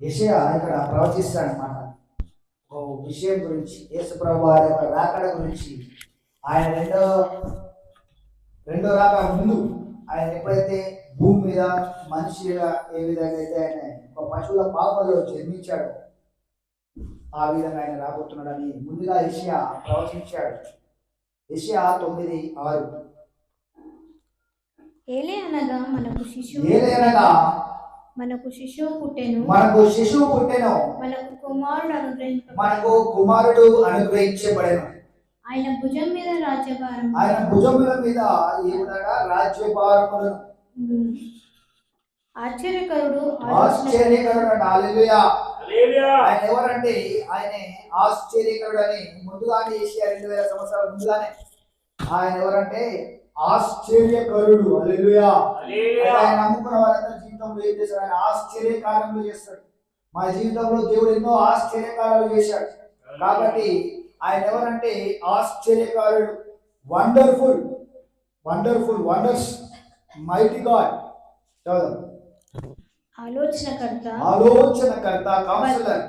యెషయా ఇక్కడ ప్రవచిస్తాడు అన్నమాట. ఒక విషయం గురించి, యేసు ప్రభు వారి యొక్క రాకడ గురించి. ఆయన రెండో రాకడ ముందు ఆయన ఎప్పుడైతే భూమి మీద మనిషిగా ఏ విధంగా అయితే ఆయన ఒక పశువుల పాపలో జన్మించాడు, ఆ విధంగా ఆయన రాబోతున్నాడని ముందుగా యెషయా ప్రవచించాడు. యెషయా 9:6. ఏలయనగా మనకు శిశువు పుట్టెను, మనకు శిశువు పుట్టెను, మనకు కుమారుడు అనుగ్రహించబడెను. ఆయన భుజం మీద ఏమునగా రాజ్యభారములను. ఆశ్చర్యకరుడు. హల్లెలూయా. ఆయన ఎవరంటే ఆయన ఆశ్చర్యకరుడు అని ముందుగానే యెషయా 2000 సంవత్సరాల ముందుగానే ఆయన ఎవరంటే ఆశ్చర్యకరుడు. హల్లెలూయా. ఆయన నమ్ముకున్న వారందరి జీవితంలో ఏం చేశాడు? ఆయన ఆశ్చర్యకార్యములు చేస్తాడు. మా జీవితంలో దేవుడు ఎన్నో ఆశ్చర్యకార్యాలు చేశాడు. కాబట్టి ఆయన ఎవరంటే ఆశ్చర్యకారుడు, వండర్ఫుల్ వండర్స్, మైటీ గాడ్. చదువు. ఆలోచనకర్త, కౌన్సిలర్.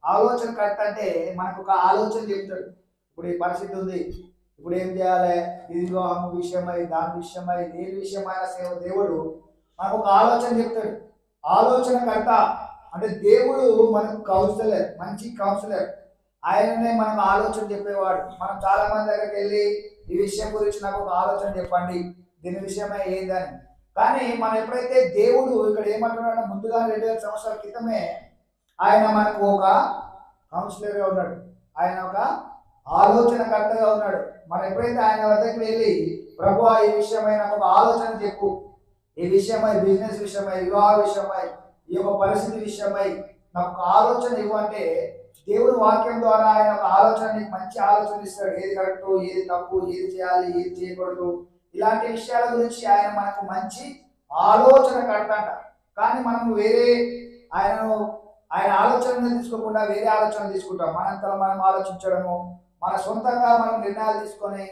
ఆలోచనకర్త అంటే మనకు ఒక ఆలోచన చెప్తాడు. ఇప్పుడు ఈ పరిస్థితి ఉంది, ఇప్పుడు ఏం చేయాలి, ఇది వివాహం విషయమై, దాని విషయమై, దేని విషయమైన దేవుడు మనకు ఒక ఆలోచన చెప్తాడు. ఆలోచనకర్త అంటే దేవుడు మనకు కౌన్సిలర్, మంచి కౌన్సిలర్. ఆయననే మనకు ఆలోచన చెప్పేవాడు. మనం చాలా మంది దగ్గరికి వెళ్ళి ఈ విషయం గురించి నాకు ఒక ఆలోచన చెప్పండి, దీని విషయమై ఏందని. కానీ మనం ఎప్పుడైతే దేవుడు ఇక్కడ ఏమంటున్నాడో ముందుగా 2000 సంవత్సరాల క్రితమే ఆయన మనకు ఒక కౌన్సిలర్గా ఉన్నాడు, ఆయన ఒక ఆలోచనకర్తగా ఉన్నాడు. మనం ఎప్పుడైతే ఆయన వద్దకు వెళ్ళి ప్రభువా ఈ విషయమై నాకు ఒక ఆలోచన చెప్పు, ఈ విషయమై, బిజినెస్ విషయమై, వివాహ విషయమై, ఈ యొక్క పరిస్థితి విషయమై నాకు ఒక ఆలోచన ఇవ్వంటే దేవుడు వాక్యం ద్వారా ఆయన ఒక ఆలోచన, నీకు మంచి ఆలోచన ఇస్తాడు. ఏది కరెక్ట్, ఏది తప్పు, ఏది చేయాలి, ఏది చేయకూడదు, ఇలాంటి విషయాల గురించి ఆయన మనకు మంచి ఆలోచన కడతాంట. కానీ మనం వేరే ఆయన ఆలోచన తీసుకోకుండా వేరే ఆలోచన తీసుకుంటాం. మనంతలో మనం ఆలోచించడము, మన సొంతంగా మనం నిర్ణయాలు తీసుకొని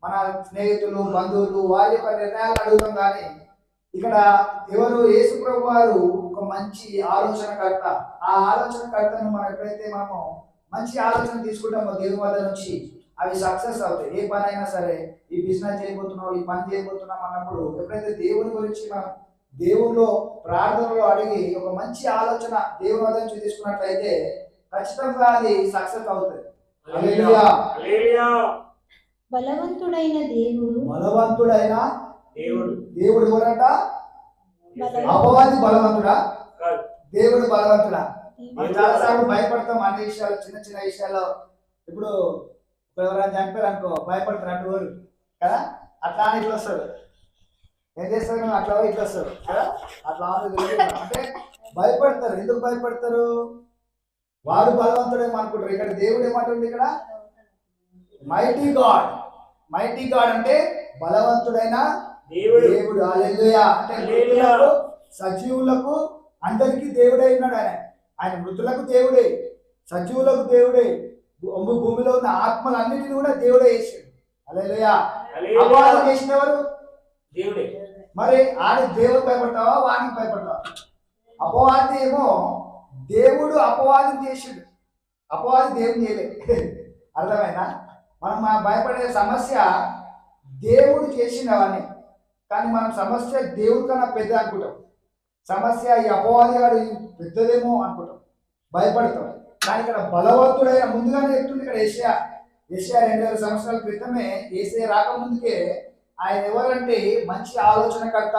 మన స్నేహితులు, బంధువులు వారి యొక్క నిర్ణయాలు అడుగుతాం. కానీ ఇక్కడ ఎవరు? యేసు ప్రభు వారు ఒక మంచి ఆలోచనకర్త. ఆ ఆలోచనకర్తను మనం ఎప్పుడైతే మనము మంచి ఆలోచన తీసుకుంటామో దేవుని వద్ద నుంచి, అవి సక్సెస్ అవుతాయి. ఏ పని అయినా సరే, ఈ బిజినెస్ చేయబోతున్నాం, ఈ పని చేయబోతున్నాం అన్నప్పుడు ఎప్పుడైతే దేవుని గురించి మనం దేవుల్లో ప్రార్థనలో అడిగి ఒక మంచి ఆలోచన దేవుని వద్ద నుంచి తీసుకున్నట్లయితే ఖచ్చితంగా అది సక్సెస్ అవుతుంది. హల్లెలూయా. బలవంతుడైన దేవుడు ఎవరట? అపవాది బలవంతుడా? దేవుడు బలవంతుడా? మనం చాలాసార్లు భయపడతాం అన్ని విషయాలు, చిన్న చిన్న విషయాల్లో. ఇప్పుడు ఎవరైనా చంపారు అనుకో భయపడతారు, అటు ఊరు కదా, అట్లా అని ఇట్లా వస్తారు. ఏం చేస్తారు? అట్లా ఇట్లా వస్తారు కదా, అట్లా అంటే భయపడతారు. ఎందుకు భయపడతారు? వాడు బలవంతుడేమో అనుకుంటారు. ఇక్కడ దేవుడు ఏమంటుంది? ఇక్కడ మైటీ గాడ్ అంటే బలవంతుడైన దేవుడు. హల్లెలూయా. అంటే మృతులకు, సజీవులకు అందరికీ దేవుడే ఉన్నాడు. ఆయన మృతులకు దేవుడే, సజీవులకు దేవుడే, భూమిలో ఉన్న ఆత్మలన్నిటిని కూడా దేవుడే చేశాడు. హల్లెలూయా. అపవాదం చేసినవారు దేవుడే. మరి ఆయన దేవుడు భయపడతావా, వాడికి భయపడతావా? అపవాది ఏమో దేవుడు అపవాదం చేసాడు, అపవాది దేవుని చేయలేదు. అర్థమైనా? మనం భయపడే సమస్య దేవుడు చేసినవన్నీ, కానీ మనం సమస్య దేవుడి కన్నా పెద్ద అనుకుంటాం. సమస్య ఈ అపవాది గారు పెద్దదేమో అనుకుంటాం, భయపడతాం. కానీ ఇక్కడ బలవంతుడైన ముందుగానే చెప్తుంది. ఇక్కడ యెషయా 2000 సంవత్సరాల క్రితమే, యేసయ్య రాకముందుకే ఆయన ఎవరంటే మంచి ఆలోచనకర్త,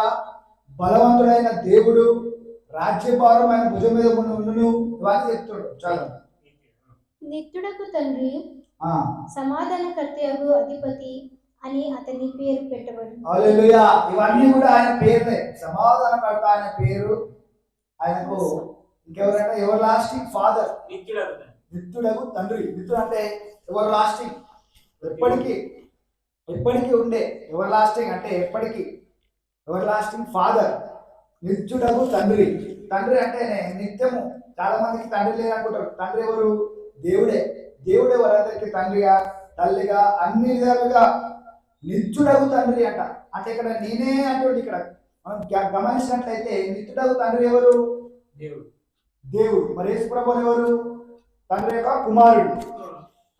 బలవంతుడైన దేవుడు, రాజ్యభారం ఆయన భుజం మీద ఉండును, ఇవన్నీ చెప్తాడు. చాలా నిత్యుడకు తండ్రి, సమాధానకర్తయగు అధిపతి అని అతని పేరు పెట్టబడింది. హల్లెలూయా. ఇవన్నీ కూడా ఆయన పేరునే. సమాధానకర్త ఆయన పేరు. ఆయనకు ఇంకెవరంటే ఎవర్ లాస్టింగ్ ఫాదర్, నిత్యుడకు తండ్రి. నిత్యుడు అంటే ఎవర్ లాస్టింగ్, ఎప్పటికీ ఉండే. ఎవర్ లాస్టింగ్ అంటే ఎప్పటికీ. ఎవర్ లాస్టింగ్ ఫాదర్, నిత్యుడకు తండ్రి. తండ్రి అంటేనే నిత్యము. చాలా మందికి తండ్రి లేదనుకుంటారు. తండ్రి ఎవరు? దేవుడే. దేవుడే వారందరికీ తండ్రిగా, తల్లిగా, అన్ని విధాలుగా నిత్యుడగు తండ్రి అంట. అంటే ఇక్కడ నేనే అంటే ఇక్కడ మనం గమనించినట్లయితే నిత్యుడగు తండ్రి ఎవరు? దేవుడు. మరి యేసు ప్రభు ఎవరు? తండ్రి యొక్క కుమారుడు.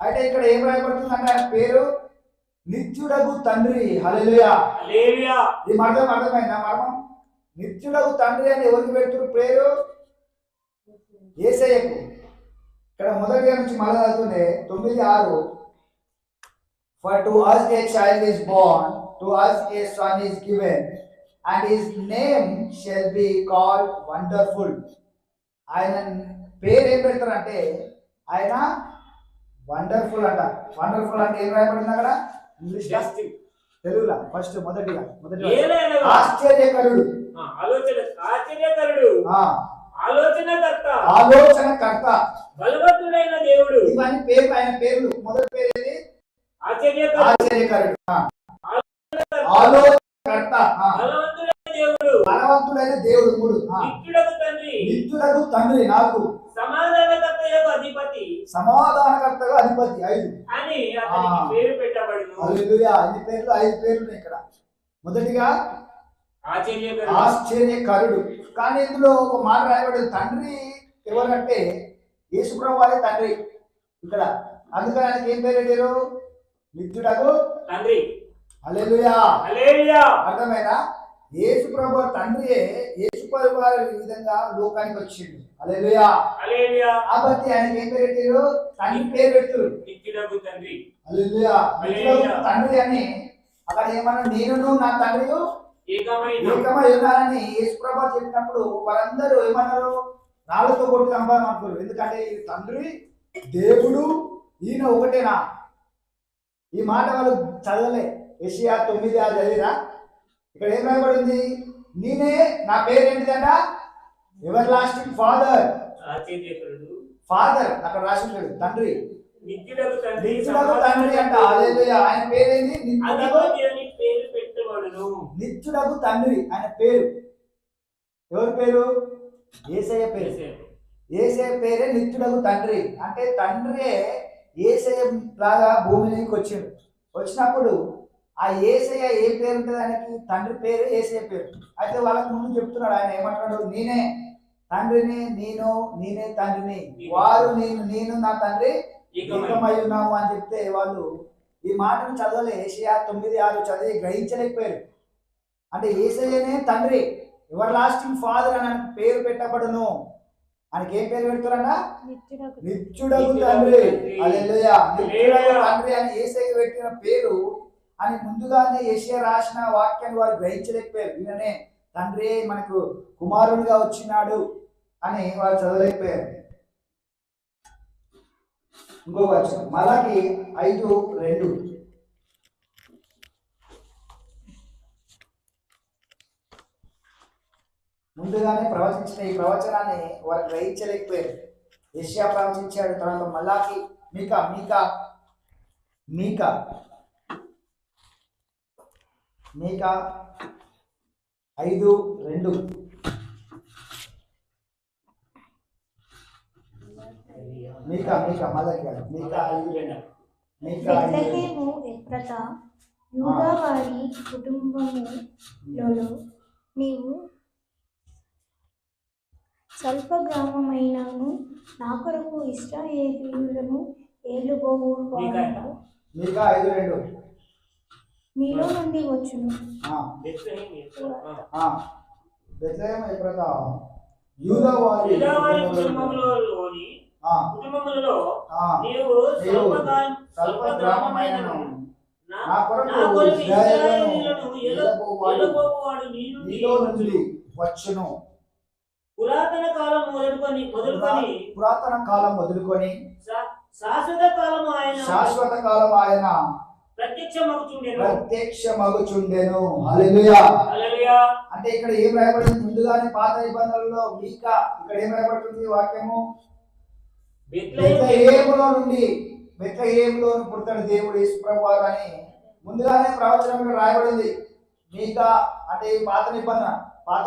అయితే ఇక్కడ ఏం రాయబడుతుందంటే ఆయన పేరు నిత్యుడగు తండ్రి. హల్లెలూయా. హల్లెలూయా. ఈ అర్థమైందా మర్మం? నిత్యుడగు తండ్రి అని ఎవరికి పెడుతున్నారు పేరు? యేసయ్యకు. ఇక్కడ మొదటి నుంచి మళ్ళీ చదువుతుంటే 9:6 For to us a child is born, to us a son is given, and his name shall be called Wonderful. ఆయన పేరు ఏం పెడతారంటే ఆయన వండర్ఫుల్ అంట. వండర్ఫుల్ అంటే ఏం రాయబడింది అక్కడ ఇంగ్లీష్ తెలుగులో? ఫస్ట్ మొదటిగా ఆశ్చర్యకరుడు, ఆశ్చర్యకరుడు, ఆలోచనకర్త, బలవంతుడైన దేవుడు. ఇవన్నీ పేరు, ఆయన పేర్లు. మొదటి పేరు ఏది? ఆశ్చర్యకరుడు, ఆలోచనకర్త, బలవంతుడైన దేవుడు. 3 నిత్యుడగు తండ్రి, 4 సమాధానకర్తయగు అధిపతి, సమాధానకర్తగా అధిపతి, 5 అని అతనికి పేరు పెట్టబడును. హల్లెలూయా. ఇన్ని పేర్లు, 5 పేర్లు ఉన్నాయి ఇక్కడ. మొదటిగా ఆశ్చర్యకరుడు. కానీ ఇందులో ఒక మాట రాయబడింది, తండ్రి ఎవరంటే యేసుప్రభు వారి తండ్రి ఇక్కడ. అందుకని ఆయనకి ఏం పేరు పెట్టారు? నిత్యుడగు తండ్రి. హల్లెలూయా. హల్లెలూయా. అర్థమైనా? యేసుప్రభు తండ్రియే యేసుప్రభు వారి విధంగా లోకానికి వచ్చిండు. హల్లెలూయా. హల్లెలూయా. కాబట్టి ఆయనకి ఏం పేరు పెట్టారు? తండ్రి పేరు పెట్టారు, నిత్యుడగు తండ్రి. హల్లెలూయా. నిత్యుడగు తండ్రి అని అక్కడ ఏమన్నా నేను నా తండ్రి ఏకమై ఉన్నారని యేసుప్రభు చెప్పినప్పుడు వారందరూ ఏమన్నారు? రాళ్ళతో కొట్టి చంపాలని అనుకోరు. ఎందుకంటే ఈ తండ్రి దేవుడు, ఈయన ఒకటేనా? ఈ మాట వాళ్ళు చదవలే. యెషయా 9:6 చదివిరా? ఇక్కడ ఏం రాయబడింది? నేనే, నా పేరు ఏంటిదంట? Everlasting father. ఫాదర్ అక్కడ రాసింటాడు, తండ్రి. నిత్యుడగు తండ్రి అంట. హల్లెలూయా. ఆయన పేరేంటి? నిత్యుడగు తండ్రి. ఆయన పేరు ఎవరి పేరు? యేసయ్య పేరు. యేసయ్య పేరే నిత్యుడగు తండ్రి. అంటే తండ్రే యేసయ్య లాగా భూమిలోకి వచ్చిండు. వచ్చినప్పుడు ఆ యేసయ్య ఏ పేరు ఉంటుంది ఆయనకి? తండ్రి పేరు యేసయ్య పేరు. అయితే వాళ్ళకి ముందు చెప్తున్నాడు ఆయన, ఏమంటున్నాడు? నేనే తండ్రిని, నేనే తండ్రిని, వారు నేను నా తండ్రి ఏకమై ఉన్నాము అని చెప్తే వాళ్ళు ఈ మాటను చదవలే. యెషయా 9:6 చదివి గ్రహించలేకపోయారు. అంటే యేసయ్యనే తండ్రి, ఎవర్ లాస్టింగ్ ఫాదర్ అని ఆయనకు పేరు పెట్టబడును. ఆయనకి ఏం పేరు పెడతారన్న? నిత్యుడగు తండ్రి. హల్లెలూయా. నిత్యుడగు తండ్రి అని యేసయ్య పెట్టిన పేరు అని ముందుగానే యెషయా రాసిన వాక్యాన్ని వారు గ్రహించలేకపోయారు. ఈయననే తండ్రి మనకు కుమారుడిగా వచ్చినాడు అని వారు చదవలేకపోయారు. ఇంకో వచనం మలాకి 5:2 ముందుగానే ప్రవచించిన ఈ ప్రవచనాన్ని వారు గ్రహించలేకపోయారు. యెషయా ప్రవచించాడు, తర్వాత మలాకి, మీకా 5:2 బెత్లెహేము ఎఫ్రాతా యూదా వారి కుటుంబములలో నీవు స్వల్ప గ్రామమైనను నా కొరకు ఇశ్రాయేలీయులను ఏలుబోవువాడు మీలో నుండి వచ్చును. బెత్లెహేము ఎఫ్రాతా యూదా వారి కుటుంబములలో నీవు స్వల్ప గ్రామమైనను నా కొరకు ఇశ్రాయేలీయులను ఏలుబోవువాడు నీలో నుండి వచ్చును. పురాతన కాలం మొదలుకొని శాశ్వత కాలం ఆయన ప్రత్యక్షమగుచుండెను. హల్లెలూయా. అంటే ఇక్కడ ఏం రాయబడింది? ముందుగానే పాత నిబంధనలలో మీకా, ఇక్కడ ఏం రాయబడుతుంది వాక్యము? బెత్లెహేములో పుడతాడు దేవుడు యేసుప్రభు వారు అని ముందుగానే ప్రవచనం రాయబడింది. మీకా అంటే పాత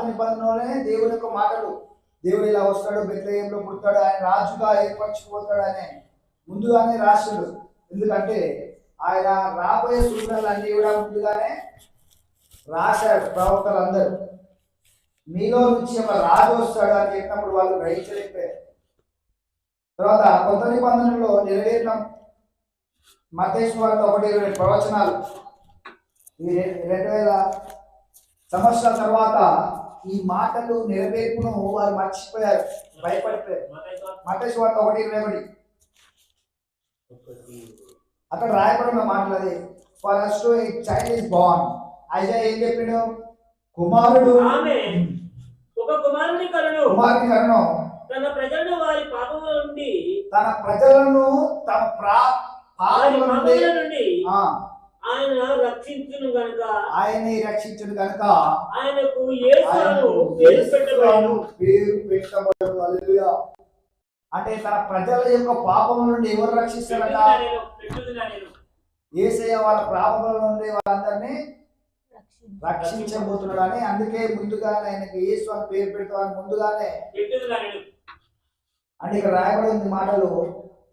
నిబంధనలోనే దేవుని యొక్క మాటలు, దేవుడు ఇలా వస్తాడు, బెత్లెహేములో పుడతాడు, ఆయన రాజుగా ఏర్పరచుకుపోతాడు అని ముందుగానే రాశాడు. ఎందుకంటే ఆయన రాబోయే సూచనలు అన్ని కూడా ముందుగానే రాశారు ప్రవక్తలు అందరూ. మీలో నుంచి ఒక రాజు వస్తాడు అని చెప్పినప్పుడు వాళ్ళు గ్రహించలేకపోయారు. తర్వాత కొత్త నిబంధనలో నెరవేరిన మత్తయి సువార్త 1:20 ప్రవచనాలు ఇవి 2000 సంవత్సరాల తర్వాత ఈ మాటలు నెరవేర్పును వారు మర్చిపోయారు, భయపడిపోయారు. మత్తయి సువార్త 1:21 అక్కడ రాయబడిన మాటలు అదే. For us to a child is born. Isaiah ఏం చెప్పాడు? కుమారుడు ఒక కుమారుని కలను తన ప్రజలను వారి పాపముల నుండి తమ పాపముల నుండి ఆయన రక్షించును గనుక ఆయనకు యేసు అను పేరు పెట్టబడును. హల్లెలూయా. అంటే తన ప్రజల యొక్క పాపముల నుండి ఎవరు రక్షిస్తారట? యేసయ్య వాళ్ళ పాపముల నుండి వాళ్ళందరినీ రక్షించబోతున్నాడు అని. అందుకే ముందుగానే ఆయనకి యేసు అని పేరు పెడతామని ముందుగానే అంటే ఇక్కడ రాయబడి ఉంది మాటలు.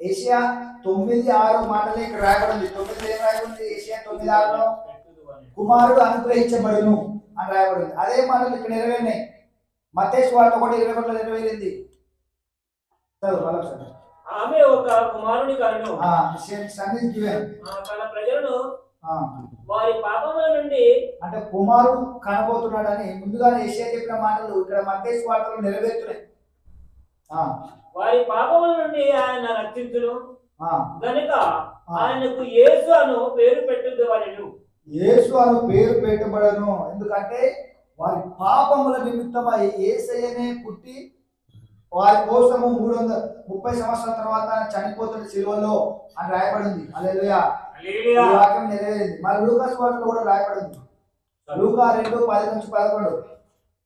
ఏషియా 9:6 మాటలే ఇక్కడ రాయబడి ఉంది. 9 ఏం రాయబడి ఉంది? ఏషియా 9:6లో కుమారుడు అనుగ్రహించబడును అని రాయబడి ఉంది. అదే మాటలు ఇక్కడ నెరవేరినాయి. మత్తయి సువార్త 1:21 నెరవేరింది. ఆమె ఒక కుమారుని కలను తన ప్రజలను వారి పాపముల నుండి, అంటే కుమారుడు కనబోతున్నాడని ముందుగానే యేషయా చెప్పిన మాటలు ఇక్కడ మత్తయి సువార్తలో నెరవేరుతున్నాయి. వారి పాపముల నుండి ఆయన రక్షించును గనుక ఆయనకు యేసు అను పేరు పెట్టుదవలెను. యేసు అను పేరు పెట్టబడను. ఎందుకంటే వారి పాపముల నిమిత్తమై యేసయ్యనే పుట్టి వారి కోసము 330 సంవత్సరాల తర్వాత చనిపోతున్న సిలువలో అని రాయబడింది. హల్లెలూయా. ఈ వాక్యం నెరవేరింది. మరి లూకా సువార్తలో కూడా రాయబడింది. లూకా 2:10-11.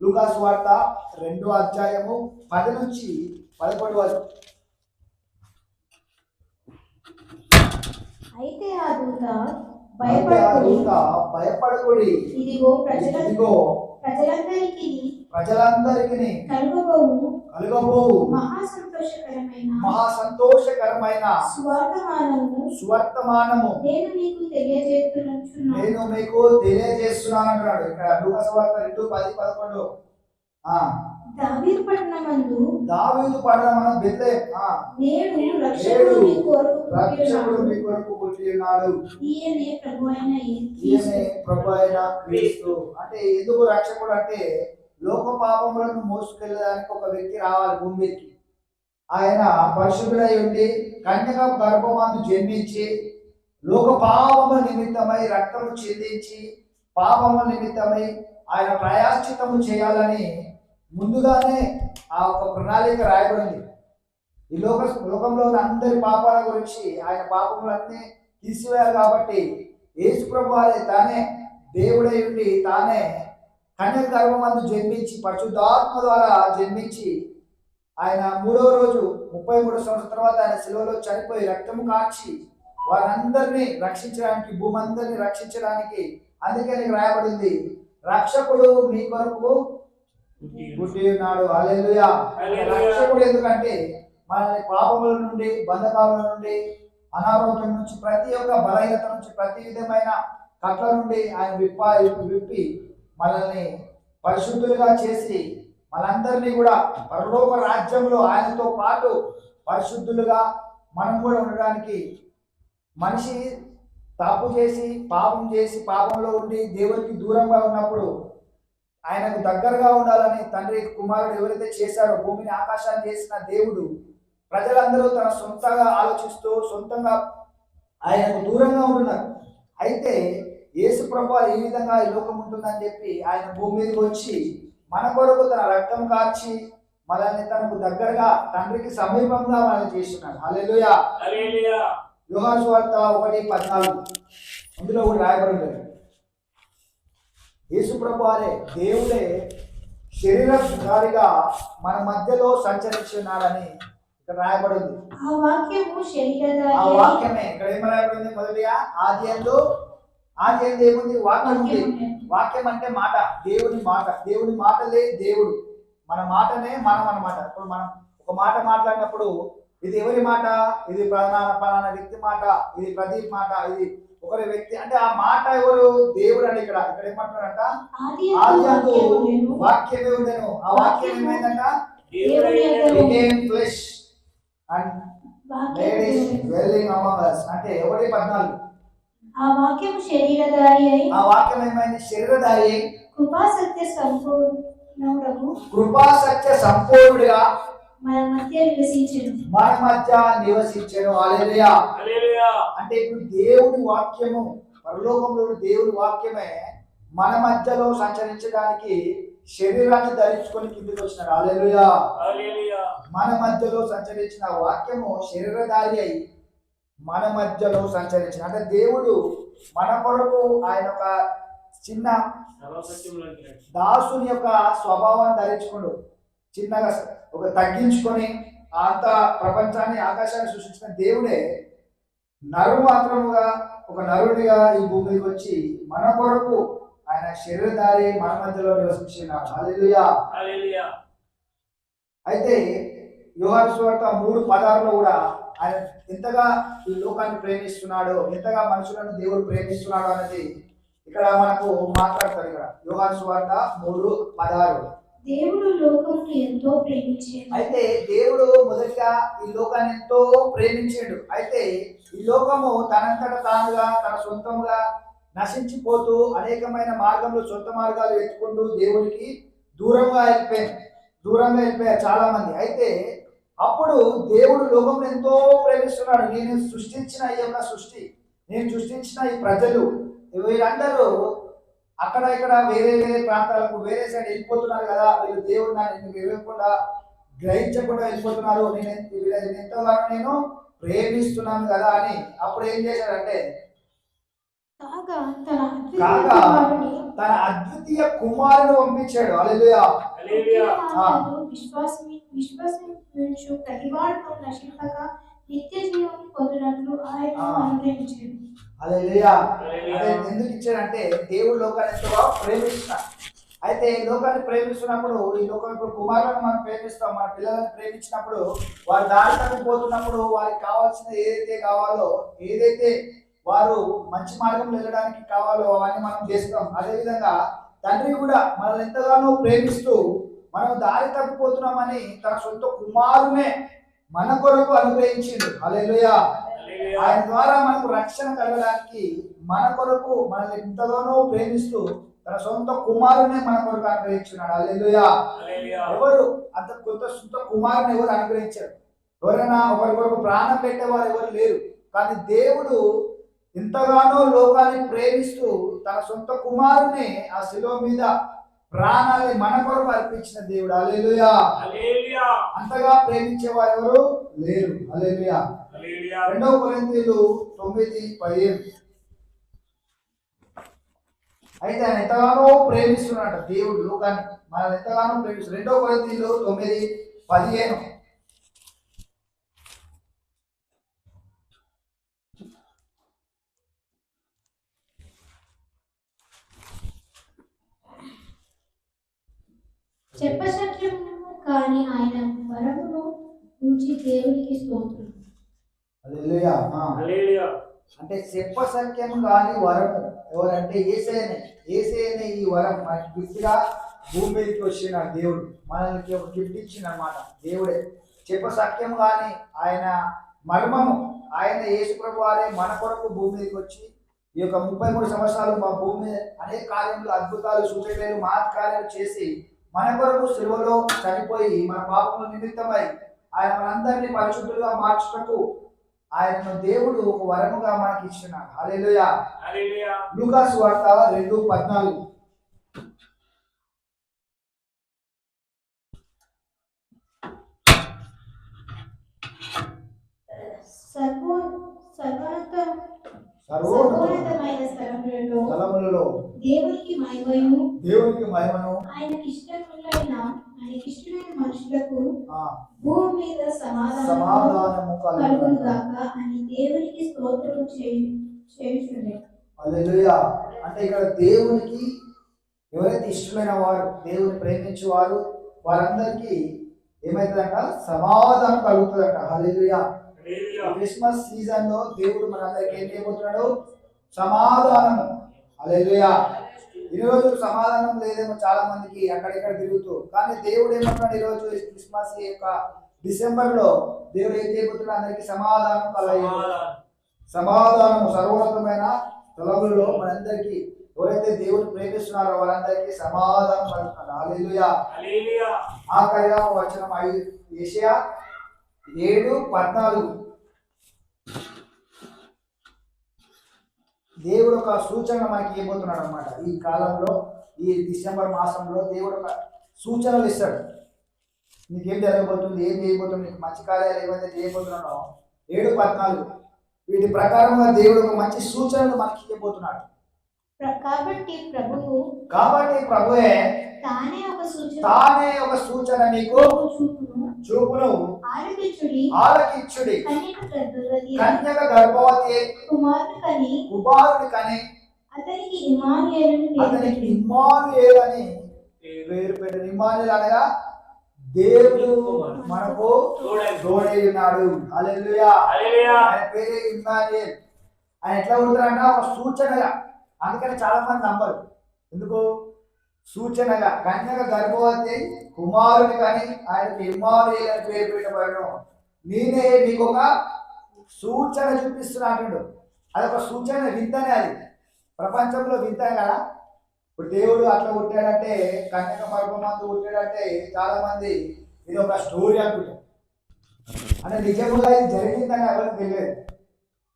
లూకా సువార్త 2:10-11 వరకు. అయితే ఆ దూత భయపడకుడి, ఇదిగో ప్రజలందరికీ కలుగబోవు మహా సంతోషకరమైన సువర్తమానము నేను మీకు తెలియజేస్తున్నాను అంటున్నాడు. ఇక్కడ లూకా సువార్త 2:10-11. దావీదు పట్టణమందు బెత్లెహేము నేడు రక్షకుడు మీ కొరకు పుట్టి ఉన్నాడు. ఈయనే ప్రభు అయిన క్రీస్తు. అంటే ఎందుకు రక్షకుడు అంటే లోక పాపములను మోసుకెళ్ళడానికి ఒక వ్యక్తి రావాలి భూమి మీదకి. ఆయన పరిశుద్ధుడై ఉండి కన్యక గర్భమందు జన్మించి లోక పాపముల నిమిత్తమై రక్తము చెందించి పాపముల నిమిత్తమై ఆయన ప్రాయశ్చిత్తము చేయాలని ముందుగానే ఆ ఒక ప్రణాళిక రాయబడింది. ఈ లోకంలో ఉన్న అందరి పాపాల గురించి ఆయన పాపములన్నీ తీసివేయాలి. కాబట్టి యేసు ప్రభువారే తానే దేవుడై ఉండి తానే కన్యక గర్భమందు జన్మించి పరిశుద్ధాత్మ ద్వారా జన్మించి ఆయన 3వ రోజు 33 సంవత్సరాల తర్వాత ఆయన శిలువలో చనిపోయి రక్తము కార్చి వారందరినీ రక్షించడానికి, భూమి అందరినీ రక్షించడానికి అందుకే నీకు రాయబడింది రక్షకుడు మీ కొరకు పుట్టి ఉన్నాడు. హల్లెలూయా. రక్షకుడు ఎందుకంటే మనల్ని పాపముల నుండి, బంధకాల నుండి, అనారోగ్యం నుంచి, ప్రతి ఒక్క బలహీనత నుంచి, ప్రతి విధమైన కట్ల నుండి ఆయన విప్పి మనల్ని పరిశుద్ధులుగా చేసి మనందరినీ కూడా పరలోక రాజ్యంలో ఆయనతో పాటు పరిశుద్ధులుగా మనం కూడా ఉండడానికి, మనిషి తప్పు చేసి పాపం చేసి పాపంలో ఉండి దేవునికి దూరంగా ఉన్నప్పుడు ఆయనకు దగ్గరగా ఉండాలని తండ్రి కుమారుడు ఎవరైతే చేశారో, భూమిని ఆకాశాన్ని చేసిన దేవుడు ప్రజలందరూ తన సొంతంగా ఆలోచిస్తూ సొంతంగా ఆయనకు దూరంగా ఉంటున్నారు. అయితే యేసు ప్రభువు ఈ విధంగా ఈ లోకం ఉంటుందని చెప్పి ఆయన భూమి మీదకి వచ్చి మన కొరకు తన రక్తం కార్చి మనల్ని తనకు దగ్గరగా తండ్రికి సమీపంగా మనల్ని చేస్తున్నాడు. హల్లెలూయా. యోహాను సువార్త 1:14 అందులో కూడా రాయబడింది యేసు ప్రభువారే దేవుడే శరీరధారిగా మన మధ్యలో సంచరించున్నాడని ఇక్కడ రాయబడింది. ఆ వాక్యమే ఇక్కడ ఏం రాయబడింది? మొదటిగా ఆది యందు ఏముంది? వాక్యం ఉంది. వాక్యం అంటే మాట, దేవుని మాట. దేవుని మాటలే దేవుడు, మన మాటనే మనం అన్నమాట. ఇప్పుడు మనం ఒక మాట మాట్లాడినప్పుడు ఇది ఎవరి మాట? ఇది పలానా వ్యక్తి మాట, ఇది ప్రదీప్ మాట, ఇది ఒకరి వ్యక్తి అంటే ఆ మాట ఎవరు? దేవుడు అని ఇక్కడ ఏమంటున్నారంట? ఆది ఆది యందు యందు వాక్యము ఉండెను. వాక్యమే ఉండెను. ఆ వాక్యం ఏమైందంట? దేవుని యొద్ద became flesh and వాక్యము made his ఉండెను. dwelling among us. అంటే 1:14 ఆ వాక్యము శరీరధారి అయి ఆ వాక్యం ఏమైంది? శరీరధారి అయి కృపా సత్య సంపూర్ణుడగు కృపా సత్య సంపూర్ణుడిగా మన మధ్య నివసించెను. మన మధ్య నివసించెను. హల్లెలూయా. హల్లెలూయా. అంటే ఇప్పుడు దేవుడి వాక్యము, పరలోకంలో దేవుడి వాక్యమే మన మధ్యలో సంచరించడానికి శరీరాన్ని ధరించుకొని కిందకి వచ్చినాడు. హల్లెలూయా. హల్లెలూయా. మన మధ్యలో సంచరించిన వాక్యము శరీరధారి అయి మన మధ్యలో సంచరించిన, అంటే దేవుడు మన కొరకు ఆయన ఒక చిన్న సర్వసత్యములోనికి రండి. దాసుని యొక్క స్వభావాన్ని ధరించుకోడు, చిన్నగా ఒక తగ్గించుకొని అంత ప్రపంచాన్ని ఆకాశాన్ని సృష్టించిన దేవుడే మాత్రముగా ఒక నరుడిగా ఈ భూమికి వచ్చి మన కొరకు ఆయన శరీరధారి మన మధ్యలో నివసించినాడు. హల్లెలూయా. హల్లెలూయా. అయితే యోహాను సువార్త 3:16 కూడా ఆయన ఎంతగా ఈ లోకాన్ని ప్రేమిస్తున్నాడో, ఎంతగా మనుషులను దేవుడు ప్రేమిస్తున్నాడు అనేది ఇక్కడ మనకు మాట్లాడతారు. ఇక్కడ యోహాను సువార్త 3:16 దేవుడు లోకమును ఎంతో ప్రేమించెను. అయితే దేవుడు మొదటిగా ఈ లోకాన్ని ఎంతో ప్రేమించాడు. అయితే ఈ లోకము తనంతట తానుగా తన సొంతంగా నశించిపోతూ అనేకమైన మార్గంలో సొంత మార్గాలు ఎత్తుకుంటూ దేవునికి దూరంగా వెళ్ళిపోయారు చాలా మంది. అయితే అప్పుడు దేవుడు లోకం ఎంతో ప్రేమిస్తున్నాడు. నేను సృష్టించిన ఈ యొక్క సృష్టి, నేను సృష్టించిన ఈ ప్రజలు వీరందరూ అక్కడ ఇక్కడ వేరే ప్రాంతాలకు వేరే సైడ్ వెళ్ళిపోతున్నారు కదా, వీళ్ళు దేవుడు నన్ను వెళ్ళకుండా గ్రహించకుండా వెళ్ళిపోతున్నారు, నేను ఎంతగానో నేను ప్రేమిస్తున్నాను కదా అని అప్పుడు ఏం చేశాడంటే కాగా తన కాగా తన అద్వితీయ కుమారుడు పంపించాడు. హల్లెలూయా. హల్లెలూయా. విశ్వాసించు ప్రతివాడును నశింపక నిత్య జీవం పొందినట్లు ఆయన అనుగ్రహించాడు. హల్లెలూయా. అదే ఎందుకు ఇచ్చాడంటే దేవుడు లోకాన్ని ఎంతగా ప్రేమిస్తున్నాడు. అయితే ఈ లోకాన్ని ప్రేమిస్తున్నప్పుడు ఈ లోకం ఇప్పుడు కుమారులను మనం ప్రేమిస్తాం, మన పిల్లలను ప్రేమించినప్పుడు వారు దారి తప్పిపోతున్నప్పుడు వారికి కావాల్సిన ఏదైతే కావాలో, ఏదైతే వారు మంచి మార్గంలో వెళ్ళడానికి కావాలో అవన్నీ మనం చేస్తాం. అదేవిధంగా తండ్రి కూడా మనల్ని ఎంతగానో ప్రేమిస్తూ మనం దారి తప్పిపోతున్నామని తన సొంత కుమారునే మన కొరకు అనుగ్రహించిండు. హల్లెలూయా. ఆయన ద్వారా మనకు రక్షణ కలగడానికి మన కొరకు మనల్ని ఎంతగానో ప్రేమిస్తూ తన సొంత కుమారునే మన కొరకు అనుగ్రహించున్నాడు. హల్లెలూయా. ఎవరు అంత కొత్త సొంత కుమారుని ఎవరు అనుగ్రహించారు? ఎవరైనా ఒకరి కొరకు ప్రాణం పెట్టేవారు ఎవరు లేరు. కానీ దేవుడు ఎంతగానో లోకాన్ని ప్రేమిస్తూ తన సొంత కుమారుని ఆ శిలువ మీద ప్రాణాన్ని మన కొరకు అర్పించిన దేవుడు. హల్లెలూయా. హల్లెలూయా. అంతగా ప్రేమించే వారు ఎవరు లేరు. హల్లెలూయా. హల్లెలూయా. 2 కొరింథీయులు 9:15 అయితే ఆయన ఎంతగానో ప్రేమిస్తున్నాడు దేవుడు లోకాన్ని, మనల్ని ఎంతగానో ప్రేమిస్తున్నాడు. 2 కొరింథీయులు 9:15 చెప్పశక్యము కాని ఆయన వరమును గురించి దేవునికి స్తోత్రం. హల్లెలూయా. హల్లెలూయా. అంటే చెప్పసఖ్యం కాని వరము ఎవరంటే యేసయ్యనే ఈ వరం మనకి గిఫ్ట్ గా భూమి మీదకి వచ్చిన దేవుడు మనకి ఒక గిఫ్ట్ ఇచ్చిన అన్నమాట. దేవుడే చెప్పసఖ్యం కాని ఆయన మర్మము, ఆయన యేసు ప్రభు వారే మన కొరకు భూమి మీదకి వచ్చి ఈ యొక్క 33 సంవత్సరాలు మా భూమి అనేక కార్యములు, అద్భుతాలు, సూచనలు, మహత్కార్యాలు చేసి మన కొరకు సిలువలో చనిపోయి మన పాపముల నిమిత్తమై ఆయన మనందరినీ పరిశుద్ధులుగా మార్చుటకు ఆయనను దేవుడు ఒక వరముగా మనకి ఇచ్చినాడు. హల్లెలూయా. హల్లెలూయా. లూకా సువార్త 2:14 సర్వోన్నతమైన స్థలములలో దేవునికి మహిమను ఆయనకిష్టమైన మనుషులకు భూమి మీద సమాధానము కలుగునుగాక అని దేవునికి స్తోత్రం చేయుచుండే. హల్లెలూయా. అంటే ఇక్కడ దేవునికి ఎవరైతే ఇష్టమైన వారు, దేవుని ప్రేమించేవారు వారందరికీ ఏమైతుందంట? సమాధానం కలుగుతుందంట. హల్లెలూయా. క్రిస్మస్ సీజన్ లో దేవుడు మనందరికి ఏం చేయబోతున్నాడు? సమాధానము. హల్లెలూయా. ఈరోజు సమాధానం లేదేమో చాలా మందికి అక్కడిక్కడ తిరుగుతూ, కానీ దేవుడు ఏమంటున్నాడు ఈరోజు క్రిస్మస్ యొక్క డిసెంబర్లో దేవుడు ఏం చేయబోతున్నాడు? అందరికీ సమాధానం కలగజేయబోతున్నాడు. సమాధానం సర్వోన్నతమైన స్థలములలో మనందరికీ ఎవరైతే దేవుడు ప్రేమిస్తున్నారో వారందరికీ సమాధానం కలుగుతున్నాడు. హల్లెలూయా. ఆఖరిగా వచనం 5 యెషయా 7:14. దేవుడు ఒక సూచన మనకి ఇవ్వబోతున్నాడు అనమాట. ఈ కాలంలో ఈ డిసెంబర్ మాసంలో దేవుడు ఒక సూచనలు ఇస్తాడు. నీకేం జరగబోతుంది, ఏం చేయబోతుంది, నీకు మంచి కార్యాలు ఏమైతే చేయబోతున్నాడో 7:14 వీటి ప్రకారంగా దేవుడు ఒక మంచి సూచనలు మనకి ఇవ్వబోతున్నాడు. కాబట్టి ప్రభువే తానే ఒక సూచన నీకు చూపును ఆలకించుడి. కన్యక గర్భవతి కుమారుని కని అతనికి ఇమ్మానుయేలు అని పేరు పెట్టారు. ఇమ్మానుయేలు అనగా దేవుడు మనకు తోడై ఉన్నాడు. హల్లెలూయా. ఆయన పేరు ఇమ్మానుయేలు. ఆయన ఎట్లా ఉంటారంట? ఒక సూచనగా. అందుకని చాలా మంది నమ్మరు. ఎందుకు? సూచనగా కన్యక గర్భవతి కుమారుని కానీ ఆయనకి ఇమ్మానుయేలు అని పేరు పెట్టబడను. నేనే మీకు ఒక సూచన చూపిస్తున్నా అంటుండు. అదొక సూచన, వింతనే. అది ప్రపంచంలో వింత కదా. ఇప్పుడు దేవుడు అట్లా పుట్టాడంటే, కన్యక గర్భమందు పుట్టాడంటే చాలా మంది ఇది ఒక స్టోరీ అనుకుంటారు. అంటే నిజంగా ఇది జరిగిందని ఎవరికి తెలియదు.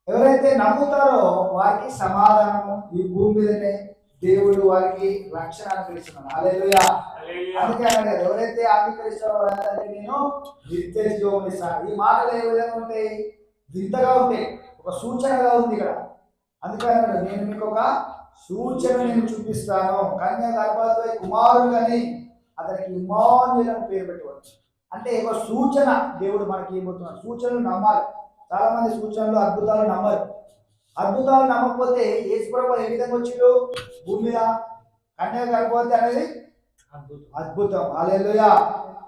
ఎవరైతే నమ్ముతారో వారికి సమాధానము ఈ భూమి మీదనే దేవుడు వారికి రక్షణ అనుగ్రహిస్తున్నాడు. హల్లెలూయా. అందుకే అన్నాడు, ఎవరైతే అంగీకరిస్తారో వారందరికీ నేను నిత్య జీవం ఇస్తాను. ఈ మాటలు ఏ విధంగా ఉంటాయి? వింతగా ఉంటాయి. ఒక సూచనగా ఉంది ఇక్కడ. అందుకే అన్నాడు, నేను మీకు ఒక సూచన నేను చూపిస్తాను. కన్య గర్భవతి కుమారుడు అని అతనికి ఇమ్మానుయేలు అని పేరు పెట్టవచ్చు. అంటే ఒక సూచన దేవుడు మనకి ఇవ్వబోతున్నాడు. సూచనలు నమ్మాలి. చాలా మంది సూచనలు అద్భుతాలు నమ్మరు. అద్భుతాలు నమ్మకపోతే యేసు ప్రభువు ఏ విధంగా వచ్చిండు భూమి మీద? కన్య గర్భవతి అనేది అద్భుతం. హల్లెలూయా.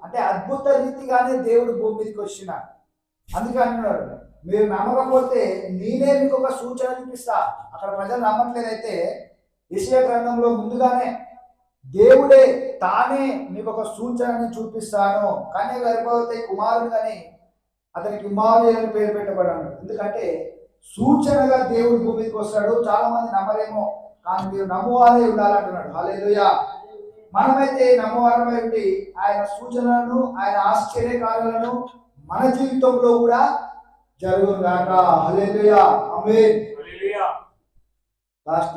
అంటే అద్భుత రీతిగానే దేవుడు భూమి మీదకి వచ్చినాడు. అందుకే అంటున్నాడు, మీరు నమ్మకపోతే నేనే మీకు ఒక సూచన చూపిస్తా. అక్కడ ప్రజలు నమ్మట్లేదైతే యెషయా గ్రంథంలో ముందుగానే దేవుడే తానే మీకు ఒక సూచనని చూపిస్తాను. కన్య గర్భవతి కుమారుడు అని అతనికి ఇమ్మానుయేలు అని పేరు పెట్టబడ్డాడు. ఎందుకంటే సూచనగా దేవుడు భూమికి వస్తాడు. చాలా మంది నమ్మరేమో, కానీ మీరు నమ్మువారే ఉండాలంటున్నాడు. హల్లెలూయా. మనమైతే నమ్మవారమై ఉండి ఆయన సూచనలను, ఆయన ఆశ్చర్యకార్యాలను మన జీవితంలో కూడా జరుగుగాక. హల్లెలూయా. ఆమేన్. హల్లెలూయా. లాస్ట్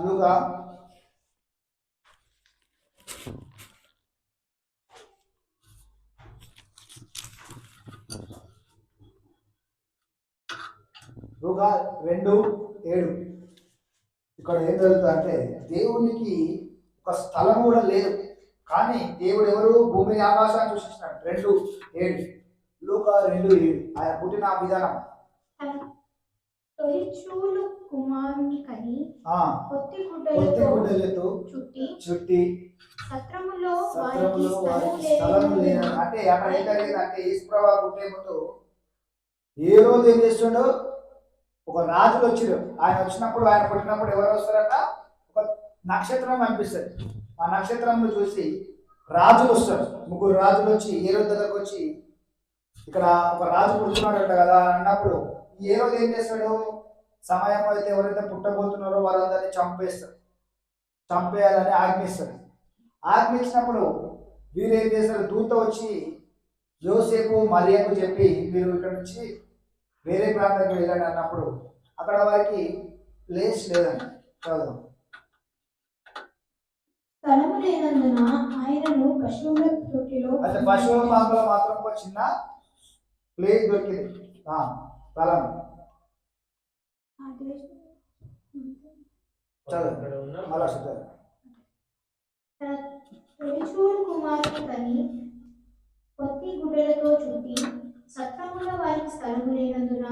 లూకా 2:7. ఇక్కడ ఏం జరుగుతుందంటే, దేవునికి ఒక స్థలం కూడా లేదు, కానీ దేవుడు ఎవరు? భూమిని ఆకాశాన్ని సృష్టించినాడు. 2:7 లూకా 2:7 ఆయన పుట్టిన విధానం. కుమారుని కని పొత్తి గుడ్డలతో చుట్టి సత్రములో స్థలం లేదు. అంటే అక్కడ ఏం జరిగిందంటే, యేసుప్రభువు పుట్టే ముందు ఏ రోజు ఏం చేస్తుండో ఒక రాజులు వచ్చారు. ఆయన వచ్చినప్పుడు, ఆయన పుట్టినప్పుడు ఎవరు వస్తారట? ఒక నక్షత్రం కనిపిస్తుంది. ఆ నక్షత్రంలో చూసి రాజులు వస్తారు. 3 రాజులు వచ్చి ఏ రోజు దగ్గరకు వచ్చి, ఇక్కడ ఒక రాజు పుడుతున్నాడంట కదా అన్నప్పుడు ఏ రోజు ఏం చేస్తాడు? సమయం అయితే ఎవరైతే పుట్టబోతున్నారో వాళ్ళందరినీ చంపేయాలని ఆజ్ఞిస్తాడు. ఆజ్ఞించినప్పుడు వీరు ఏం చేస్తారు? దూత వచ్చి యోసేపు మరియకు చెప్పి మీరు ఇక్కడ నుంచి వేరే ప్రాంతానికి వెళ్ళండి అన్నప్పుడు అక్కడ వారికి ప్లేస్ లేదండి. చదువు. స్థలము లేనందున ఆయనను పశువుల తొట్టిలో, అంటే పశువుల పాకలో మాత్రం ఒక చిన్న ప్లేస్ దొరికింది. స్థలం కుమారుని కని పొత్తి గుడ్డలతో చుట్టి సత్రముల వారికి స్థలము లేనందున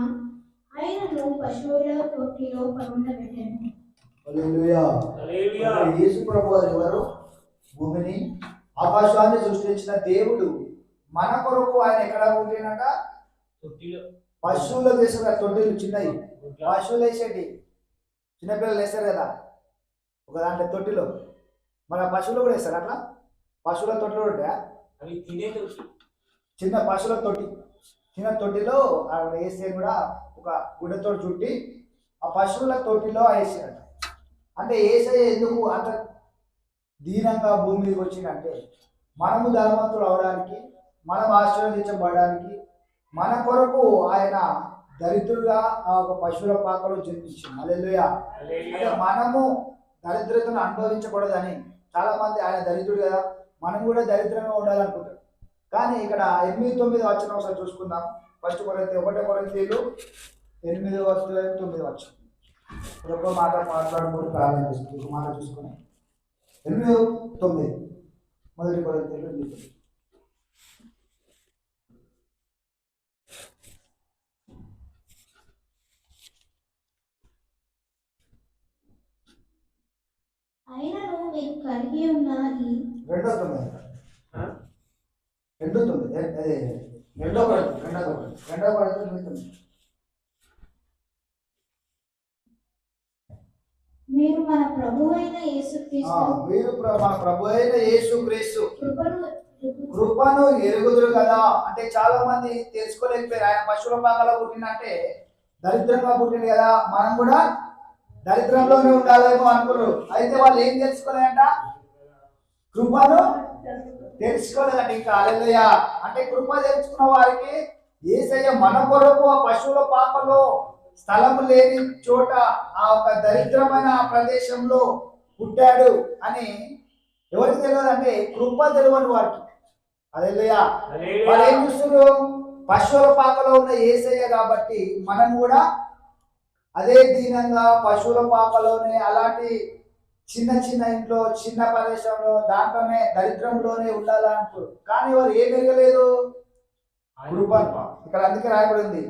ఆయనను పశువుల తొట్టిలో పరుండబెట్టాను. యేసు ప్రభువు ఎవరు? భూమిని ఆకాశాన్ని సృష్టించిన దేవుడు. మన కొరకు ఆయన ఎక్కడ ఉంటేనట? పశువులు వేసిన తొట్టిలు, చిన్నవి పశువులు వేసేటి. చిన్నపిల్లలు వేస్తారు కదా ఒక దాంట్లో తొట్టిలో, మన పశువులు కూడా వేస్తారు అట్లా. పశువుల తొట్టిలో ఉంటాయా? అవి తినే తొట్టి. చిన్న పశువుల తొట్టి, చిన్న తొట్టిలో ఆవిడ వేస్తే కూడా ఒక గుడ్డతో చుట్టి ఆ పశువుల తొట్టిలో వేసారట. అంటే ఏసయ్య ఎందుకు అంత దీనంగా భూమి మీదకి వచ్చిందంటే మనము ధనవంతులు అవడానికి, మనం ఆశీర్వదించబడడానికి, మన కొరకు ఆయన దరిద్రుడుగా ఆ ఒక పశువుల పాకలో జన్మించింది. హల్లెలూయా. అంటే మనము దరిద్రతను అనుభవించకూడదని చాలా మంది, ఆయన దరిద్రుడు కదా మనం కూడా దరిద్రంగా ఉండాలనుకుంటారు. కానీ ఇక్కడ 8-9 వచ్చిన ఒకసారి చూసుకుందాం. ఫస్ట్ కొరింథీ 8:9 వచ్చి ఒక్క మాట మాట్లాడుకుంటూ ప్రారంభిస్తుంది. ఒక మాట చూసుకుని 8-9 మొదటి కొరింథీయులు 8. అయినను మీరు కలిగి ఉన్న ఈ 2:9 మీరు మన ప్రభు అయిన యేసుక్రీస్తు మన ప్రభు అయిన యేసుక్రీస్తు కృపను కృపను ఎరుగుదురు కదా. అంటే చాలా మంది తెలుసుకోలేకపోయారు. ఆయన పశువుల పాకలో పుట్టినంటే దరిద్రంగా పుట్టింది కదా, మనం కూడా దరిద్రంలోనే ఉండాలేమో అనుకున్నారు. అయితే వాళ్ళు ఏం తెలుసుకోలేదంట? కృపను తెలుసుకోలేదంట. ఇంకా హల్లెలూయా. అంటే కృప తెలుసుకున్న వారికి యేసయ్య మన కొరకు ఆ పశువుల పాకలో స్థలము లేని చోట ఆ ఒక దరిద్రమైన ప్రదేశంలో పుట్టాడు అని ఎవరికి తెలియదు అంటే కృప తెలియని వారికి. హల్లెలూయా. వాళ్ళు ఏం చూస్తున్నారు? పశువుల పాకలో ఉన్న యేసయ్య కాబట్టి మనం కూడా అదే దీనంగా పశువుల పాకలోనే అలాంటి చిన్న చిన్న ఇంట్లో చిన్న ప్రదేశంలో దాంట్లోనే దరిద్రంలోనే ఉండాలనుకోరు. కానీ వారు ఏం ఎరగలేదు? కృపను. ఇక్కడ అందుకే రాయబడింది,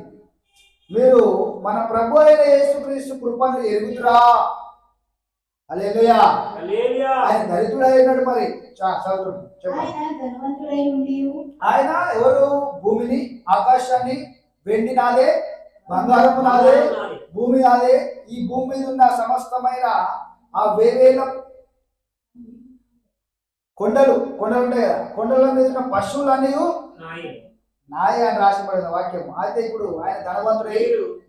మీరు మన ప్రభు అయిన యేసుక్రీస్తు కృపను ఎరుగుదురా. హల్లెలూయా. ఆయన దరిద్రుడు అయినాడు. మరి చదువుతుంది చెప్పండి. ఆయన ధనవంతుడై ఉండి ఆయన ఎవరు? భూమిని ఆకాశాన్ని, వెండి నాదే, బంగారము నాదే, భూమి నాదే. ఈ భూమి మీద ఉన్న సమస్తమైన ఆ వేవేల కొండలు ఉంటాయి కదా, కొండల మీద ఉన్న పశువులన్నీ నాయ అని రాసిపడిన వాక్యం. అయితే ఇప్పుడు ఆయన ధనవంతుడై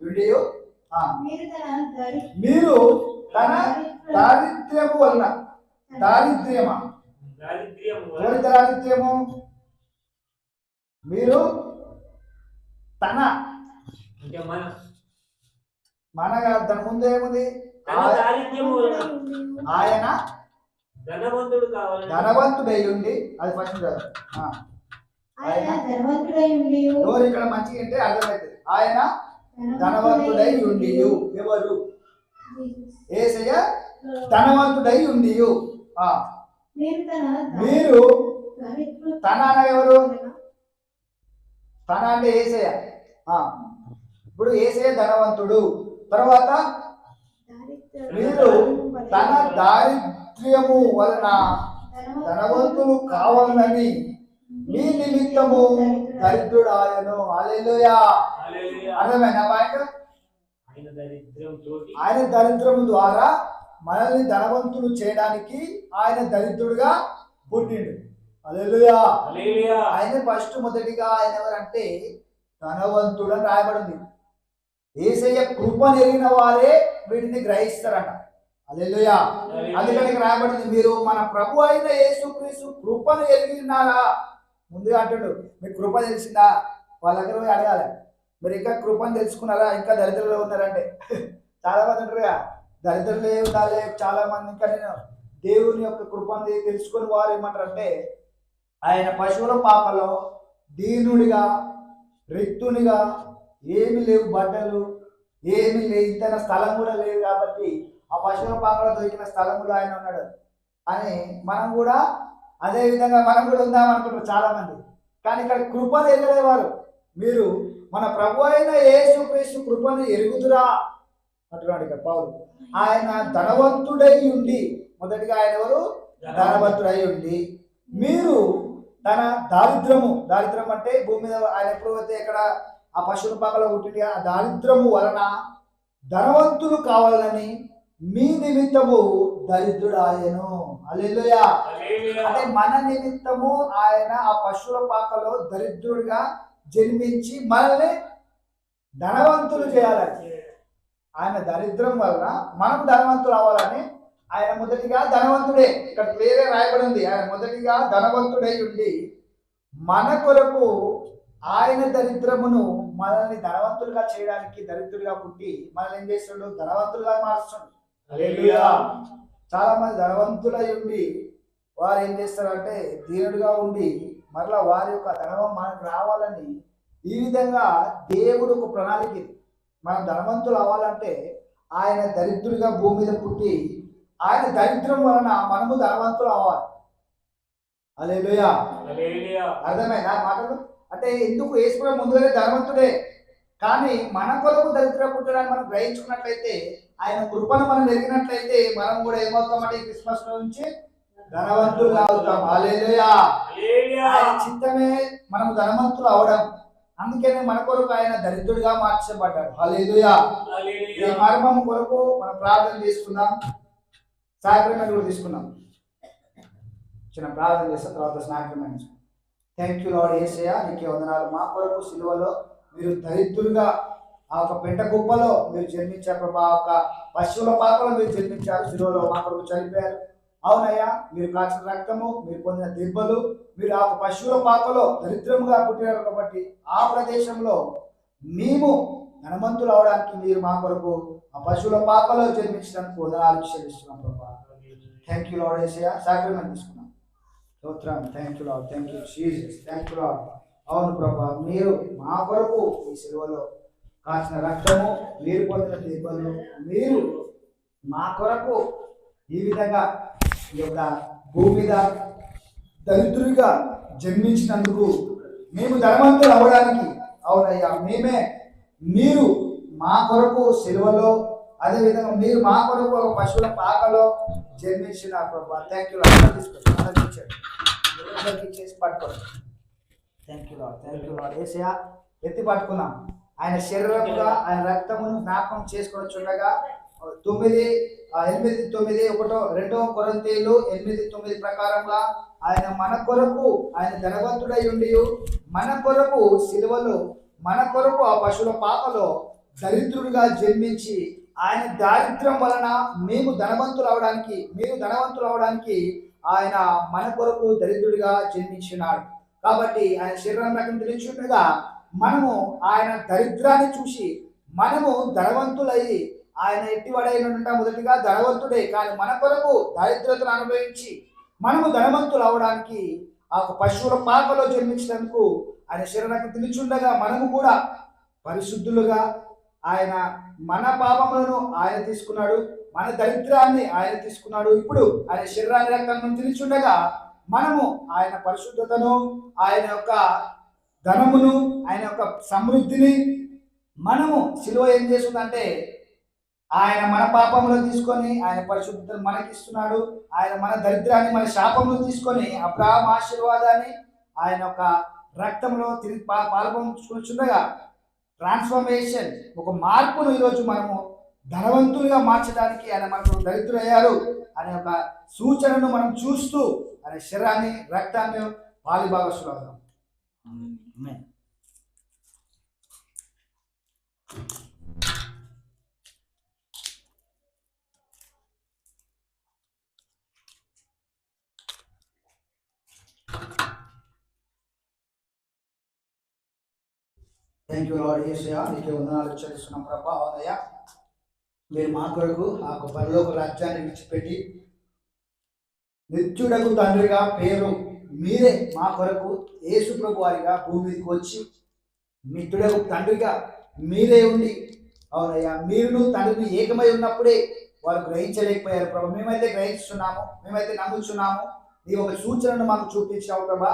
ఉండి మీరు తన దారిద్ర్యము వలన, దారిద్ర్యమా? ఎవరి దారిద్ర్యము? మీరు తన మన దాని ముందు ఏముంది? ఆయన ధనవంతుడై ఉండి, అది ఫస్ట్ ఆయన ధనవంతుడై ఉండి ఎవరు? ఇక్కడ మంచిగా అంటే అర్థమవుతుంది. ఆయన ధనవంతుడై ఉండి ఎవరు? యేసయ్య ధనవంతుడై ఉండి మీరు తన అన్న ఎవరు? తన అంటే యేసయ్య. ఇప్పుడు యేసయ్య ధనవంతుడు. తర్వాత మీరు తన దారిద్ర్యము వలన ధనవంతులు కావాలని మీ నిమిత్తము దరిద్రుడు ఆయను. హల్లెలూయా. అర్థమైనా పాయింట్? ఆయన దరిద్రము ద్వారా మనల్ని ధనవంతులు చేయడానికి ఆయన దరిద్రుడుగా పుట్టిండు. హల్లెలూయా. ఆయన ఫస్ట్ మొదటిగా ఆయన ఎవరంటే ధనవంతుడు అని రాయబడింది. యేసయ్య కృపను ఎరిగిన వారే వీటిని గ్రహిస్తారట. హల్లెలూయా. అందుకని రాయబడింది, మీరు మన ప్రభు అయిన యేసుక్రీస్తు కృపను ఎరిగినారా. ముందుగా అంటాడు, మీకు కృప తెలిసిందా? వాళ్ళ దగ్గర పోయి అడగాలి, మీరు ఇంకా కృపను తెలుసుకున్నారా, ఇంకా దరిద్రంలో ఉన్నారంటే. చాలా మంది అంటారుగా దరిద్రంలో ఉండాలి. చాలా మంది ఇంకా నేను దేవుని యొక్క కృపను తెలుసుకుని వారు ఏమంటారంటే ఆయన పశువుల పాకలో దీనుడిగా, రిక్తునిగా, ఏమి లేవు బట్టలు, ఏమి లేదు, ఇంతన స్థలం కూడా లేదు కాబట్టి ఆ పశువుల పాకలో దొరికిన స్థలంలో ఆయన ఉన్నాడు అని మనం కూడా అదే విధంగా మనం కూడా ఉందాం అనుకుంటారు చాలా మంది. కానీ ఇక్కడ కృపను ఎరగలేవారు. మీరు మన ప్రభు అయిన యేసుక్రీస్తు కృపను ఎరుగుదురా అంటున్నాడు ఇక్కడ పౌలు. ఆయన ధనవంతుడై ఉండి, మొదటిగా ఆయన ఎవరు? ధనవంతుడై ఉండి మీరు తన దారిద్రము అంటే భూమి మీద ఆయన ఎప్పుడైతే ఇక్కడ ఆ పశువుల పాకలో పుట్టింది, ఆ దారిద్రము వలన ధనవంతులు కావాలని మీ నిమిత్తము దరిద్రుడాయను. హల్లెలూయా. హల్లెలూయా. అంటే మన నిమిత్తము ఆయన ఆ పశువుల పాకలో దరిద్రుడిగా జన్మించి మనల్ని ధనవంతులు చేయాలని, ఆయన దరిద్రం వలన మనం ధనవంతులు అవ్వాలని ఆయన మొదటిగా ధనవంతుడే, ఇక్కడ వేరే రాయబడి ఉంది, ఆయన మొదటిగా ధనవంతుడై ఉండి మన కొరకు ఆయన దరిద్రమును మనల్ని ధనవంతులుగా చేయడానికి దరిద్రుడిగా పుట్టి మనల్ని ఏం చేస్తాడు, ధనవంతులుగా మార్చాడు. హల్లెలూయా. చాలా మంది ధనవంతులై ఉండి వారు ఏం చేస్తారంటే దీనుడుగా ఉండి మరలా వారి యొక్క ధనం మనకు రావాలని, ఈ విధంగా దేవుడు ఒక ప్రణాళిక ఇది. మనం ధనవంతులు అవ్వాలంటే ఆయన దరిద్రుడిగా భూమి మీద పుట్టి ఆయన దరిద్రం వలన మనము ధనవంతులు అవ్వాలి. హల్లెలూయా. హల్లెలూయా. అర్థమైందా మాటలు? అంటే ఎందుకు యేసుప్రభు ముందుగానే ధనవంతుడే, కానీ మన కొరకు దరిద్రం పుట్టడానికి మనం గ్రహించుకున్నట్లయితే, ఆయన కృపను మనం ఎరిగినట్లయితే మనం కూడా ఏమవుతామంటే ఈ క్రిస్మస్ నుంచి ధనవంతులు అవుతాం. హల్లెలూయా. హల్లెలూయా. ఆయన చిత్తమే మనం ధనవంతులు అవడం, అందుకనే మన కొరకు ఆయన దరిద్రుడిగా మార్చబడ్డాడు. హల్లెలూయా. ఈ హల్లెలూయా. మర్మం కొరకు మనం ప్రార్థన చేసుకుందాం, సాక్రమెంట్ కూడా తీసుకుందాం. చిన్న ప్రార్థన చేస్తాం, తర్వాత సాక్రమెంట్. థ్యాంక్ యూ లార్డ్ యేసయ్య, నీకే వందనాలు. మా కొరకు సిలువలో మీరు దరిద్రులుగా ఆ ఒక పెంట కుప్పలో మీరు జన్మించారు ప్రభా, ఒక పశువుల పాకలో మీరు జన్మించారు, సిలువలో మా కొరకు చనిపోయారు. అవునయ్యా, మీరు కాచిన రక్తము, మీరు పొందిన దెబ్బలు, మీరు ఆ పశువుల పాకలో దరిద్రముగా పుట్టినారు కాబట్టి ఆ ప్రదేశంలో మేము ధనవంతులు అవడానికి మీరు మా కొరకు ఆ పశువుల పాకలో జన్మించినందుకు వందనాలు చెల్లిస్తున్నాం ప్రభా. Thank you lord Yesayya. Sacrament తీసుకున్నాం. స్తోత్రం. Thank you lord. Thank you Jesus. Thank you lord. అవును ప్రభా, మీరు మా కొరకు ఈ సిలువలో కాచిన రక్తము, మీరు పొందిన దెబ్బలు, మీరు మా కొరకు ఈ విధంగా ఈ యొక్క భూమి మీద దరిద్రుడిగా జన్మించినందుకు మేము ధనవంతులు అవ్వడానికి, అవునయ్యా, మీరు మా కొరకు సిలువలో, అదేవిధంగా మీరు మా కొరకు ఒక పశువుల పాకలో జన్మించిన ప్రభా. Thank you lord. అందరికీ చేసి పట్టుకోండి. Thank you lord. Thank you lord Yesayya. ఎత్తి పట్టుకున్నాం. ఆయన శరీరముగా ఆయన రక్తమును జ్ఞాపకం చేసుకొని ఉండగా 2 కొరింథీయులు 8:9 ప్రకారంగా ఆయన మన కొరకు ఆయన ధనవంతుడై ఉండి మన కొరకు సిలువలో మన కొరకు ఆ పశువుల పాకలో దరిద్రుడిగా జన్మించి ఆయన దారిద్ర్యం వలన మీరు ధనవంతులు అవడానికి ఆయన మన కొరకు దరిద్రుడిగా జన్మించినాడు. కాబట్టి ఆయన శరీరం రకం తెలియచుండగా మనము ఆయన దరిద్రాన్ని చూసి మనము ధనవంతులై, ఆయన ఎట్టివాడైన మొదటిగా ధనవంతుడే, కానీ మన కొరకు దారిద్రతను అనుభవించి మనము ధనవంతులు అవడానికి ఆ పశువుల పాకలో జన్మించినందుకు ఆయన శరీరానికి తెలియచుండగా మనము కూడా పరిశుద్ధులుగా, ఆయన మన పాపములను ఆయన తీసుకున్నాడు, మన దరిద్రాన్ని ఆయన తీసుకున్నాడు. ఇప్పుడు ఆయన శరీరాన్ని రక్తాన్ని తెలియచుండగా మనము ఆయన పరిశుద్ధతను, ఆయన యొక్క ధనమును, ఆయన యొక్క సమృద్ధిని మనము సిలువ ఏం చేస్తుందంటే ఆయన మన పాపములను తీసుకొని ఆయన పరిశుద్ధతను మనకిస్తున్నాడు. ఆయన మన దరిద్రాన్ని, మన శాపములను తీసుకొని అబ్రహాము ఆశీర్వాదాన్ని ఆయన యొక్క రక్తంలో తిరిగి పాల్పంచుకుంటుండగా ట్రాన్స్ఫర్మేషన్, ఒక మార్పును ఈరోజు మనము ధనవంతులుగా మార్చడానికి ఆయన మనకు దరిద్రులయ్యారు అనే ఒక సూచనను మనం చూస్తూ ఆయన శరీరాన్ని రక్తాన్ని పాలిభాగస్తులు అవుతాం. థ్యాంక్ యూ లార్డ్ యేసయ్య, నీకే వందనాలు చెల్లిస్తున్నాం ప్రభా. అవునయ్యా, మీరు మా కొరకు ఆ పరలోక రాజ్యాన్ని విడిచిపెట్టి నిత్యుడకు తండ్రిగా పేరు మీరే మా కొరకు యేసు ప్రభు వారిగా భూమికి వచ్చి నిత్యుడకు తండ్రిగా మీరే ఉండి, అవునయ్యా, మీరును తండ్రిని ఏకమై ఉన్నప్పుడే వారు గ్రహించలేకపోయారు ప్రభా. మేమైతే గ్రహిస్తున్నాము, మేమైతే నమ్ముచున్నాము. నీ ఒక సూచనను మాకు చూపించావు ప్రభా.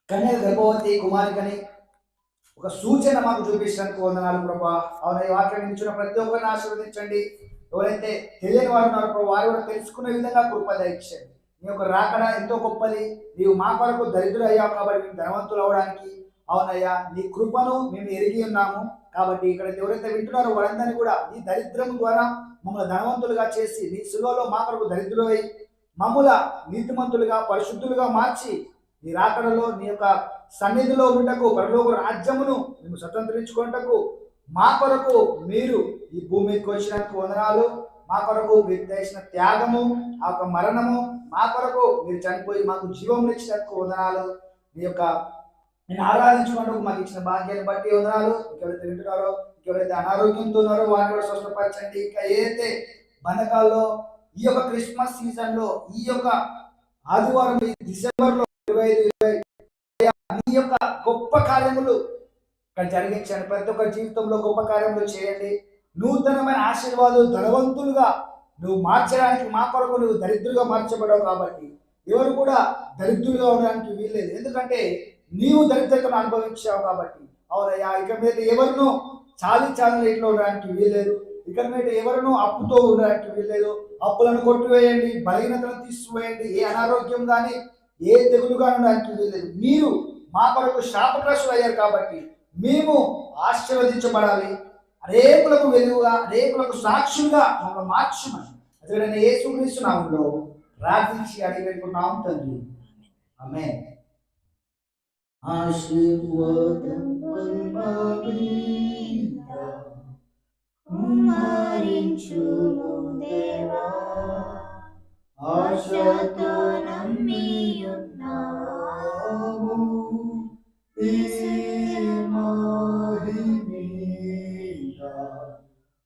కన్య గర్భవతి కుమారికని ఒక సూచన మాకు చూపించడానికి వందనాలు ప్రభా. అవునా, ఈ వాక్యాన్ని ఇచ్చిన ప్రతి ఒక్కరిని ఆశీర్వదించండి. ఎవరైతే తెలియని వారు ఉన్నారు ప్రభా, వారు కూడా తెలుసుకునే విధంగా కృప దయచేయండి. నీ యొక్క రాకడ ఎంతో గొప్పది. నీవు మా కొరకు దరిద్రులు అయ్యావు కాబట్టి మేము ధనవంతులు అవడానికి అవునయ్యా నీ కృపను మేము ఎరిగి ఉన్నాము. కాబట్టి ఇక్కడ ఎవరైతే వింటున్నారో వారందరినీ కూడా నీ దరిద్రం ద్వారా మమ్మల్ని ధనవంతులుగా చేసి నీ శిలువలో మా కొరకు దరిద్రులై మమ్ముల నీతిమంతులుగా పరిశుద్ధులుగా మార్చి నీ రాకడలో నీ యొక్క సన్నిధిలో ఉండటకు పరలోక రాజ్యమును మేము స్వతంత్రించుకుంటకు మా కొరకు మీరు ఈ భూమి మీదకి వచ్చినందుకు వందనాలు. మా కొరకు మీరు చేసిన త్యాగము ఆ యొక్క మరణము మా కొరకు మీరు చనిపోయి మాకు జీవములు ఇచ్చినందుకు వందనాలు. మీ యొక్క నేను ఆరాధించుకుంటూ మాకు ఇచ్చిన భాగ్యాన్ని బట్టి వందనాలు. ఇంకెవరైతే వింటున్నారో ఇంకెవరైతే అనారోగ్యంతో ఉన్నారో వారిని కూడా స్వస్థపరచండి. ఇంకా ఏదైతే బంధకాల్లో ఈ యొక్క క్రిస్మస్ సీజన్ లో ఈ యొక్క ఆదివారం డిసెంబర్ లో 25 మీ యొక్క గొప్ప కార్యములు ఇక్కడ జరిగించండి. ప్రతి ఒక్కరి జీవితంలో గొప్ప కార్యములు చేయండి. నూతనమైన ఆశీర్వాదాలు ధనవంతులుగా నువ్వు మార్చడానికి మా కొరకు నువ్వు దరిద్రులుగా మార్చబడవు. కాబట్టి ఎవరు కూడా దరిద్రులుగా ఉండడానికి వీల్లేదు. ఎందుకంటే నీవు దరిద్రతను అనుభవించావు కాబట్టి. అవునయ్యా ఇక మీద ఎవరినూ చాలీ ఇట్లా ఉండడానికి వీల్లేదు. ఇక మీద ఎవరినూ అప్పుతో ఉండడానికి వీల్లేదు. అప్పులను కొట్టివేయండి, బలహీనతను తీసివేయండి. ఏ అనారోగ్యం కానీ ఏ తెగులు కానీ ఉండడానికి వీల్లేదు. మీరు మా కొరకు శాపగ్రస్తులు అయ్యారు కాబట్టి మేము ఆశీర్వదించబడాలి. అనేకులకు వెలుగుగా అనేకులకు సాక్షులుగా మమ్మల్ని మార్చమని అతడైన యేసుక్రీస్తు నామములో ప్రార్థించి అడిగి పెట్టుకున్నాం తండ్రి. ఆమేన్. ఆశీర్వాదం కుమ్మరించుము దేవా, ఆశతో నమ్మియున్నాము.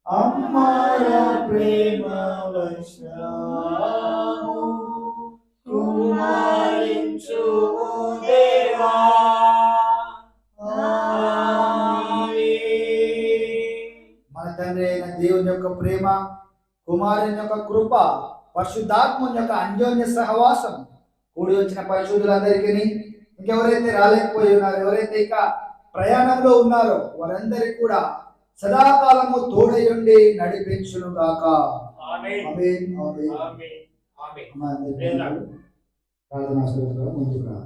అమ్మార ప్రేమ వర్షము కుమ్మరించుము దేవా. మన తండ్రి అయిన దేవుని యొక్క ప్రేమ, కుమారుని యొక్క కృప, పరిశుద్ధాత్మని యొక్క అన్యోన్య సహవాసం కూడి వచ్చిన పరిశుద్ధులందరికీ, ఇంకెవరైతే రాలేకపోయి ఉన్నారో, ఎవరైతే ఇక ప్రయాణంలో ఉన్నారో వారందరికీ కూడా సదాకాలము తోడయుండి నడిపించును గాక. ఆమేన్. ఆమేన్. ఆమేన్. ఆమేన్. ఆమేన్. ప్రార్థనా స్తోత్రం ముందుకు రా.